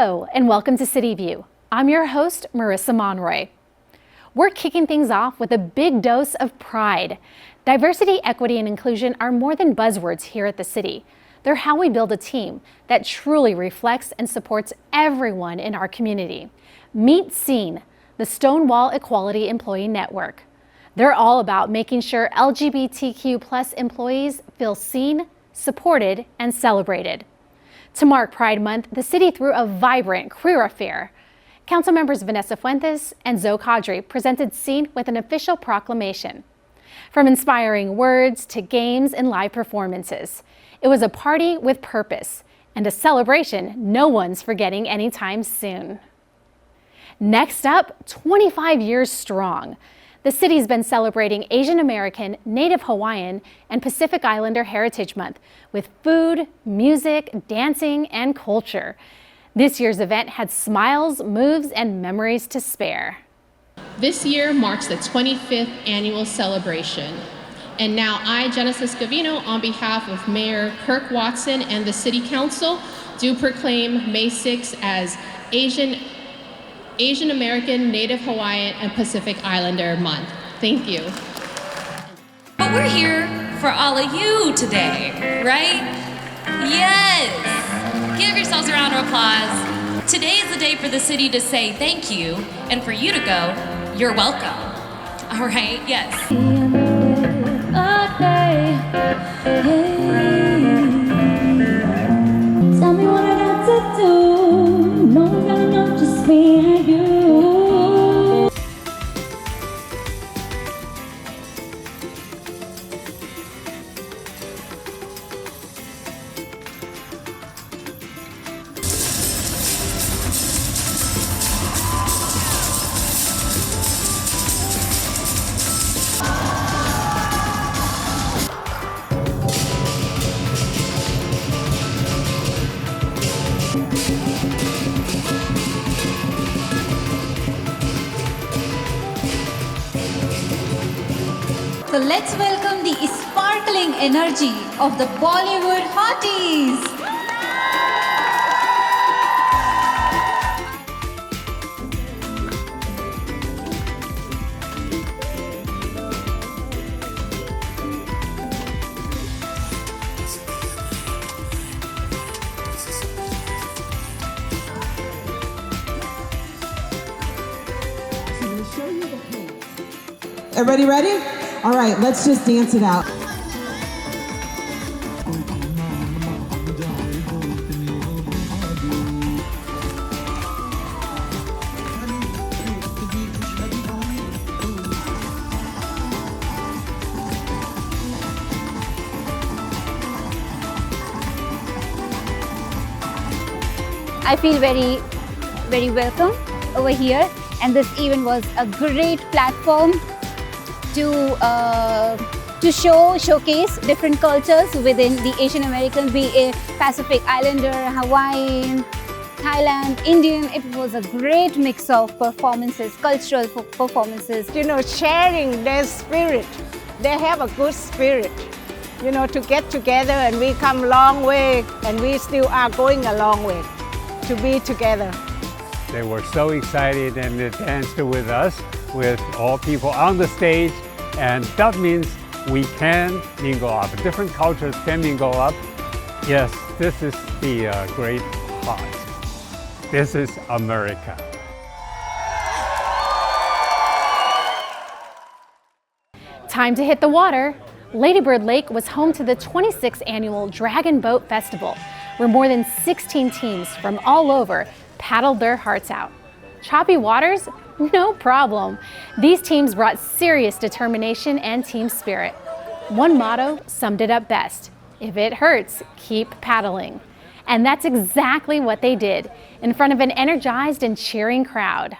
Hello and welcome to CityView. I'm your host, Marissa Monroy. We're kicking things off with a big dose of pride. Diversity, equity, and inclusion are more than buzzwords here at the city. They're how we build a team that truly reflects and supports everyone in our community. Meet SEEN, the Stonewall Equality Employee Network. They're all about making sure LGBTQ+ employees feel seen, supported, and celebrated. To mark Pride Month, the city threw a vibrant queer affair. Council members Vanessa Fuentes and Zoe Kadri presented SEEN with an official proclamation. From inspiring words to games and live performances, it was a party with purpose and a celebration no one's forgetting anytime soon. Next up, 25 years strong. The city's been celebrating Asian American, Native Hawaiian, and Pacific Islander Heritage Month with food, music, dancing, and culture. This year's event had smiles, moves, and memories to spare. This year marks the 25th annual celebration. And now I, Genesis Gavino, on behalf of Mayor Kirk Watson and the City Council, do proclaim May 6th as Asian American, Native Hawaiian, and Pacific Islander Month. Thank you. But we're here for all of you today, right? Yes! Give yourselves a round of applause. Today is the day for the city to say thank you, and for you to go, you're welcome. All right, yes. Tell me what I got to do. No one gonna know, just me and you. So let's welcome the sparkling energy of the Bollywood hotties. Everybody ready? All right, let's just dance it out. I feel very welcome over here, and this event was a great platform to showcase different cultures within the Asian American, be it Pacific Islander, Hawaiian, Thailand, Indian. It was a great mix of performances, cultural performances. You know, sharing their spirit. They have a good spirit, you know, to get together, and we come a long way, and we still are going a long way to be together. They were so excited and they danced with us, with all people on the stage, and that means we can mingle up. Different cultures can mingle up. Yes, this is the great heart. This is America. Time to hit the water. Lady Bird Lake was home to the 26th annual Dragon Boat Festival, where more than 16 teams from all over paddled their hearts out. Choppy waters? No problem. These teams brought serious determination and team spirit. One motto summed it up best: if it hurts, keep paddling. And that's exactly what they did, in front of an energized and cheering crowd.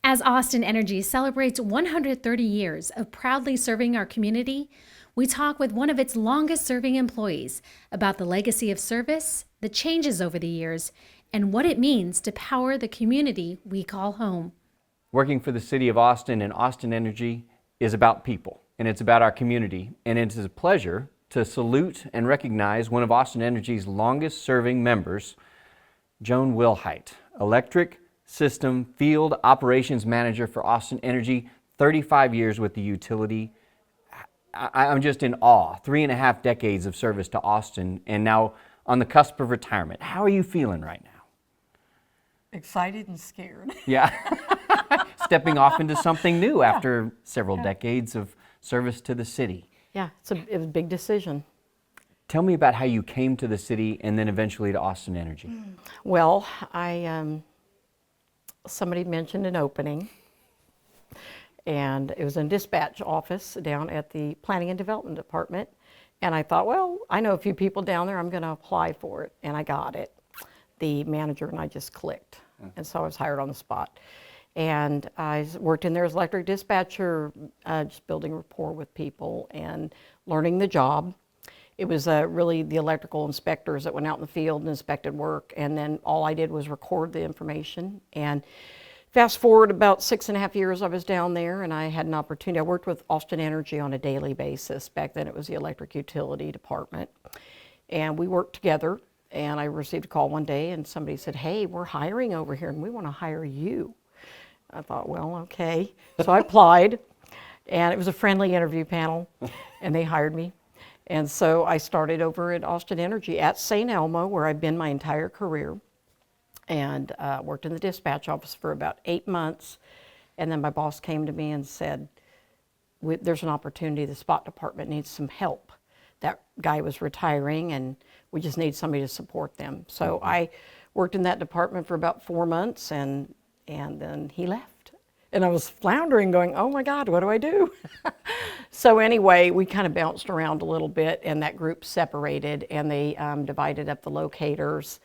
As Austin Energy celebrates 130 years of proudly serving our community, we talk with one of its longest-serving employees about the legacy of service, the changes over the years, and what it means to power the community we call home. Working for the City of Austin and Austin Energy is about people, and it's about our community, and it is a pleasure to salute and recognize one of Austin Energy's longest-serving members, Joan Wilhite. Electric System Field Operations Manager for Austin Energy, 35 years with the utility. I'm just in awe. 3.5 decades of service to Austin, and now on the cusp of retirement. How are you feeling right now? Excited and scared. Yeah. Stepping off into something new after several decades of service to the city. Yeah, it was a big decision. Tell me about how you came to the city and then eventually to Austin Energy. Well, somebody mentioned an opening, and it was in dispatch office down at the Planning and Development Department. And I thought, well, I know a few people down there, I'm going to apply for it. And I got it. The manager and I just clicked. And so I was hired on the spot. And I worked in there as electric dispatcher, just building rapport with people and learning the job. It was really the electrical inspectors that went out in the field and inspected work. And then all I did was record the information. And fast forward about 6.5 years I was down there, and I had an opportunity. I worked with Austin Energy on a daily basis. Back then it was the electric utility department. And we worked together, and I received a call one day and somebody said, hey, we're hiring over here and we want to hire you. I thought, well, okay. So I applied, and it was a friendly interview panel, and they hired me. And so I started over at Austin Energy at St. Elmo, where I've been my entire career, and worked in the dispatch office for about 8 months. And then my boss came to me and said, there's an opportunity, the spot department needs some help. That guy was retiring, and we just need somebody to support them. So I worked in that department for about 4 months, and then he left. And I was floundering going, oh my God, what do I do? So anyway, we kind of bounced around a little bit, and that group separated, and they divided up the locators.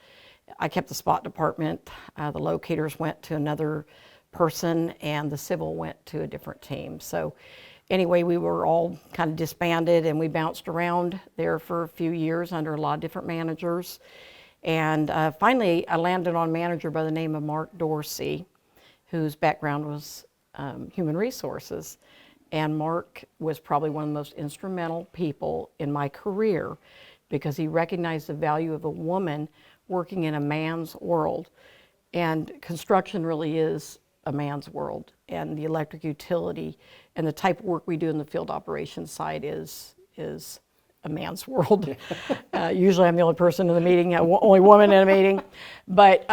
I kept the spot department. The locators went to another person, and the civil went to a different team. So anyway, we were all kind of disbanded, and we bounced around there for a few years under a lot of different managers. And finally, I landed on a manager by the name of Mark Dorsey, whose background was human resources. And Mark was probably one of the most instrumental people in my career, because he recognized the value of a woman working in a man's world. And construction really is a man's world. And the electric utility and the type of work we do in the field operations side is a man's world. Usually I'm the only person in the meeting, only woman in a meeting. But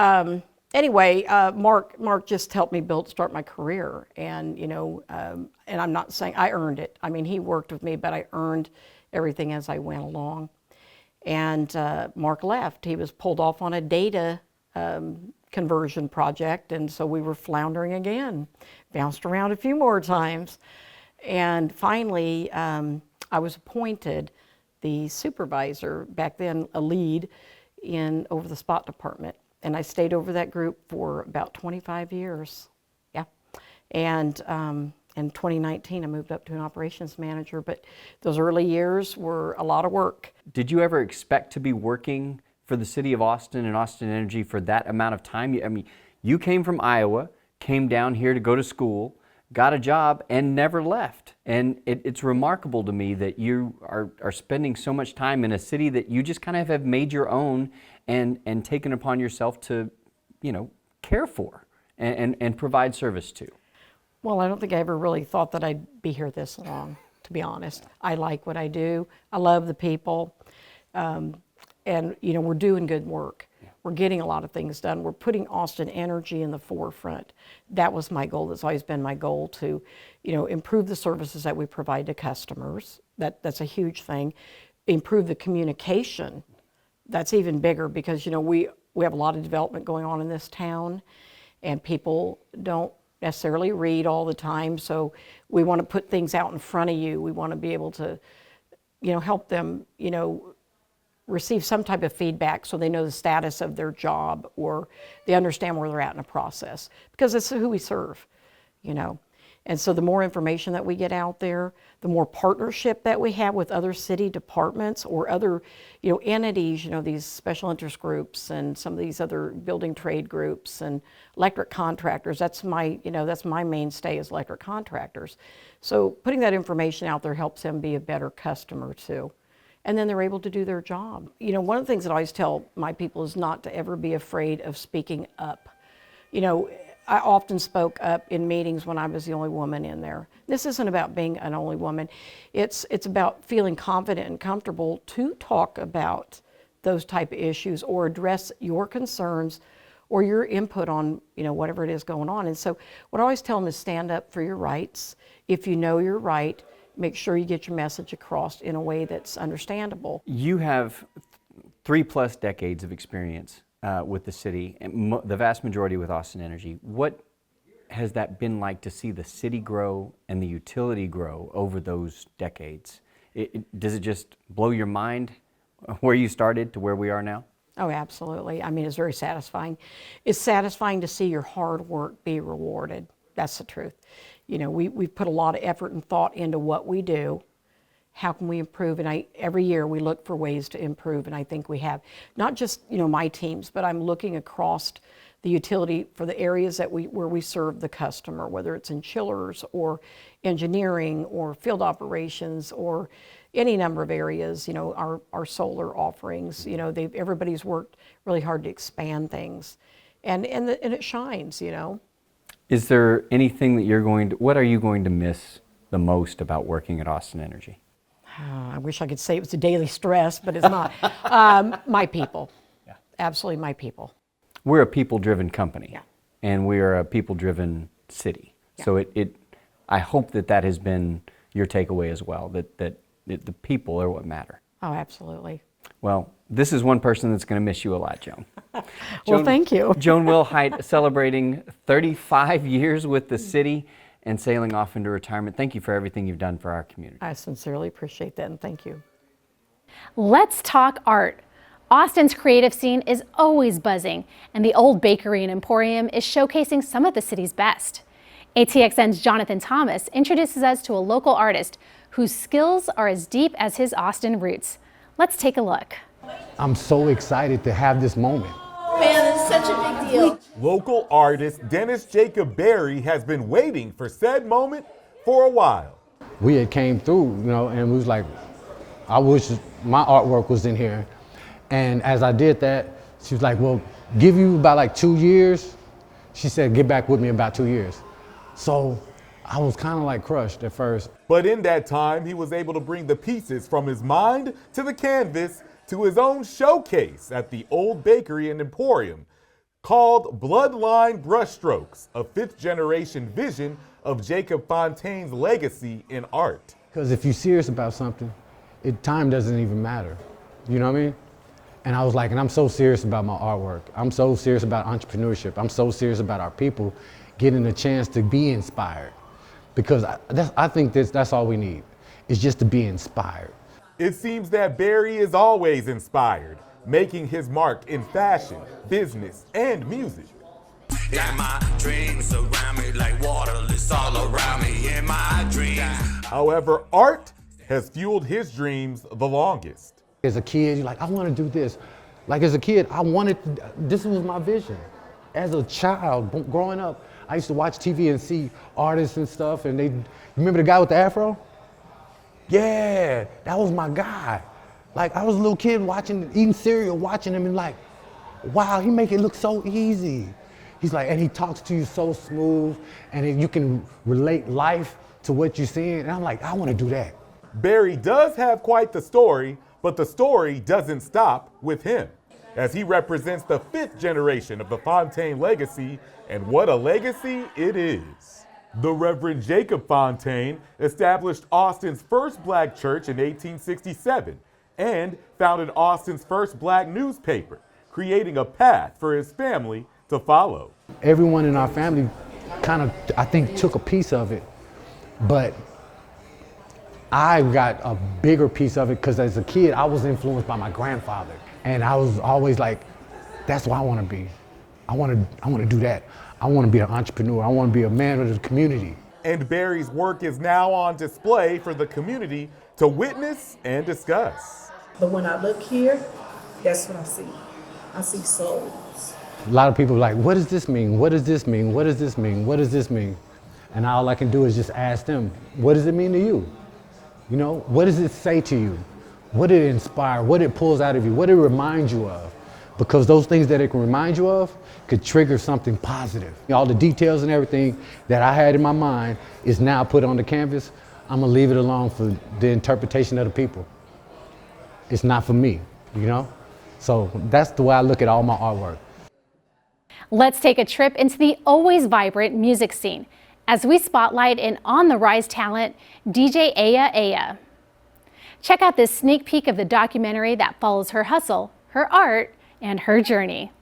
anyway, Mark just helped me start my career. And, and I'm not saying I earned it. I mean, he worked with me, but I earned everything as I went along. And Mark left. He was pulled off on a data conversion project, and so we were floundering again. Bounced around a few more times. And finally, I was appointed the supervisor, back then a lead, over the spot department. And I stayed over that group for about 25 years. Yeah. And in 2019, I moved up to an operations manager, but those early years were a lot of work. Did you ever expect to be working for the city of Austin and Austin Energy for that amount of time? I mean, you came from Iowa, came down here to go to school, got a job, and never left. And it's remarkable to me that you are spending so much time in a city that you just kind of have made your own and taken upon yourself to, care for and provide service to. Well, I don't think I ever really thought that I'd be here this long, to be honest. I like what I do. I love the people. And, we're doing good work. Yeah. We're getting a lot of things done. We're putting Austin Energy in the forefront. That was my goal. That's always been my goal, to, improve the services that we provide to customers. That's a huge thing. Improve the communication. That's even bigger, because, we have a lot of development going on in this town, and people don't necessarily read all the time. So we want to put things out in front of you. We want to be able to, help them, receive some type of feedback so they know the status of their job, or they understand where they're at in a process, because it's who we serve, And so the more information that we get out there, the more partnership that we have with other city departments or other, entities, these special interest groups and some of these other building trade groups and electric contractors. That's my mainstay, is electric contractors. So putting that information out there helps them be a better customer too. And then they're able to do their job. One of the things that I always tell my people is not to ever be afraid of speaking up You know, I often spoke up in meetings when I was the only woman in there. This isn't about being an only woman. It's about feeling confident and comfortable to talk about those type of issues or address your concerns or your input on, you know, whatever it is going on. And so what I always tell them is stand up for your rights. If you know you're right, make sure you get your message across in a way that's understandable. You have 3+ decades of experience with the city, and the vast majority with Austin Energy. What has that been like to see the city grow and the utility grow over those decades? Does it just blow your mind where you started to where we are now? Oh, absolutely. I mean, it's very satisfying. It's satisfying to see your hard work be rewarded. That's the truth. You know, we've put a lot of effort and thought into what we do. How can we improve? And every year we look for ways to improve, and I think we have. Not just, you know, my teams, but I'm looking across the utility for the areas that where we serve the customer, whether it's in chillers or engineering or field operations or any number of areas. You know, our solar offerings, you know, everybody's worked really hard to expand things, and it shines, you know. Is there anything that what are you going to miss the most about working at Austin Energy? I wish I could say it was a daily stress, but it's not. My people. Yeah. Absolutely my people. We're a people-driven company, yeah, and we are a people-driven city. Yeah. So I hope that has been your takeaway as well, that the people are what matter. Oh, absolutely. Well, this is one person that's going to miss you a lot, Joan. Well, thank you. Joan Wilhite celebrating 35 years with the city and sailing off into retirement. Thank you for everything you've done for our community. I sincerely appreciate that, and thank you. Let's talk art. Austin's creative scene is always buzzing, and the Old Bakery and Emporium is showcasing some of the city's best. ATXN's Jonathan Thomas introduces us to a local artist whose skills are as deep as his Austin roots. Let's take a look. I'm so excited to have this moment. Man, it's such a big deal. Local artist Dennis Jacob Berry has been waiting for said moment for a while. We had came through, you know, and we was like, I wish my artwork was in here. And as I did that, she was like, well, give you about like 2 years. She said, get back with me in about 2 years. So I was kind of like crushed at first. But in that time, he was able to bring the pieces from his mind to the canvas to his own showcase at the Old Bakery and Emporium called Bloodline Brushstrokes, a 5th-generation vision of Jacob Fontaine's legacy in art. Because if you're serious about something, time doesn't even matter. You know what I mean? And I was like, and I'm so serious about my artwork. I'm so serious about entrepreneurship. I'm so serious about our people getting a chance to be inspired. Because I think that's all we need, is just to be inspired. It seems that Berry is always inspired, making his mark in fashion, business, and music. Yeah, my dreams surround me like water, it's all around me in my dreams. However, art has fueled his dreams the longest. As a kid, you're like, I want to do this. Like as a kid, this was my vision. As a child, growing up, I used to watch TV and see artists and stuff, and you remember the guy with the afro? Yeah, that was my guy. Like I was a little kid eating cereal, watching him and like, wow, he make it look so easy. He's like, and he talks to you so smooth, and you can relate life to what you're seeing. And I'm like, I want to do that. Berry does have quite the story, but the story doesn't stop with him, as he represents the 5th generation of the Fontaine legacy, and what a legacy it is. The Reverend Jacob Fontaine established Austin's first black church in 1867 and founded Austin's first black newspaper, creating a path for his family to follow. Everyone in our family kind of, I think, took a piece of it, but I got a bigger piece of it because as a kid, I was influenced by my grandfather. And I was always like, that's what I want to be. I want to do that. I want to be an entrepreneur. I want to be a man of the community. And Berry's work is now on display for the community to witness and discuss. But when I look here, that's what I see. I see souls. A lot of people are like, what does this mean? What does this mean? What does this mean? What does this mean? And all I can do is just ask them, what does it mean to you? You know, what does it say to you? What did it inspire? What it pulls out of you? What it reminds you of? because those things that it can remind you of could trigger something positive. All the details and everything that I had in my mind is now put on the canvas. I'm gonna leave it alone for the interpretation of the people. It's not for me, you know? So that's the way I look at all my artwork. Let's take a trip into the always vibrant music scene as we spotlight an on-the-rise talent, DJ Aya Aya. Check out this sneak peek of the documentary that follows her hustle, her art, and her journey.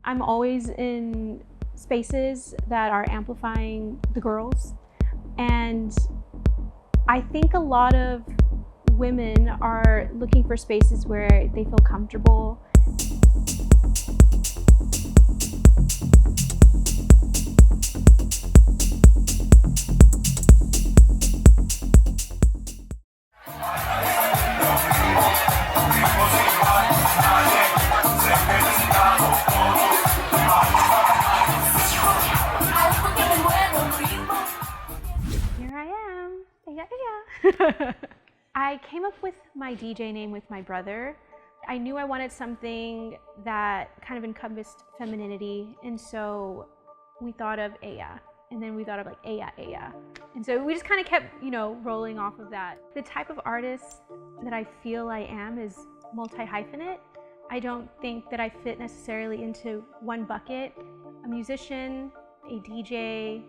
I'm always in spaces that are amplifying the girls, and I think a lot of women are looking for spaces where they feel comfortable. I came up with my DJ name with my brother. I knew I wanted something that kind of encompassed femininity, and so we thought of Aya, and then we thought of like Aya Aya. And so we just kind of kept, rolling off of that. The type of artist that I feel I am is multi-hyphenate. I don't think that I fit necessarily into one bucket. A musician, a DJ,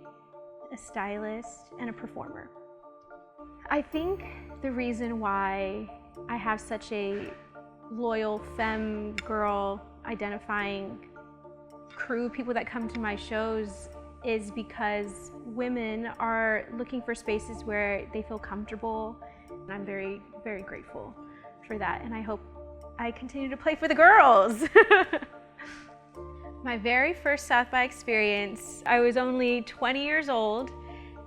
a stylist, and a performer. I think the reason why I have such a loyal femme girl identifying crew, people that come to my shows, is because women are looking for spaces where they feel comfortable. And I'm very, very grateful for that. And I hope I continue to play for the girls. My very first South by experience, I was only 20 years old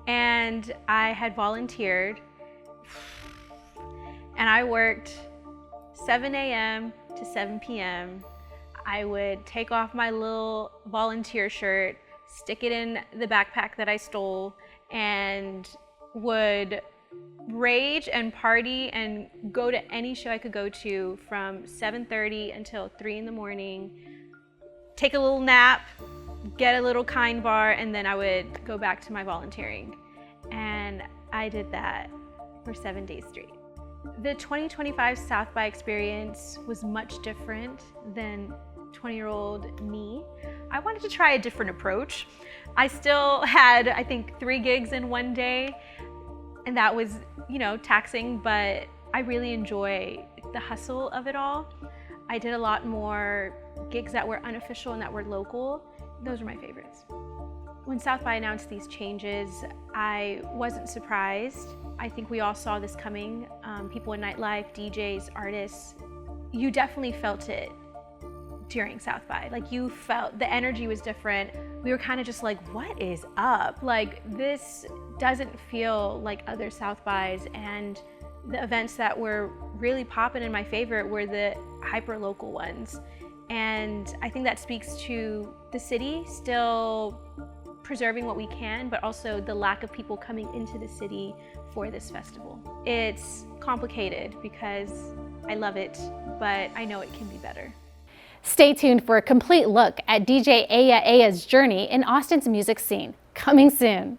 and I had volunteered. And I worked 7 a.m. to 7 p.m. I would take off my little volunteer shirt, stick it in the backpack that I stole, and would rage and party and go to any show I could go to from 7:30 until 3 in the morning, take a little nap, get a little kind bar, and then I would go back to my volunteering. And I did that for 7 days straight. The 2025 South by experience was much different than 20-year-old me. I wanted to try a different approach. I still had, I think, 3 gigs in one day, and that was, taxing, but I really enjoy the hustle of it all. I did a lot more gigs that were unofficial and that were local. Those were my favorites. When South by announced these changes, I wasn't surprised. I think we all saw this coming. People in nightlife, DJs, artists, you definitely felt it during South by. Like, you felt the energy was different. We were kind of just like, what is up? Like, this doesn't feel like other South bys, and the events that were really popping in my favorite were the hyper local ones. And I think that speaks to the city still preserving what we can, but also the lack of people coming into the city for this festival. It's complicated because I love it, but I know it can be better. Stay tuned for a complete look at DJ Aya Aya's journey in Austin's music scene, coming soon.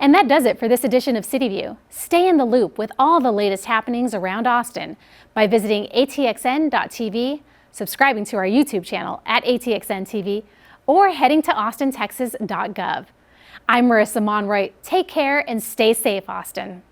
And that does it for this edition of CityView. Stay in the loop with all the latest happenings around Austin by visiting atxn.tv, subscribing to our YouTube channel at ATXN-TV, or heading to austintexas.gov. I'm Marissa Monroy. Take care and stay safe, Austin.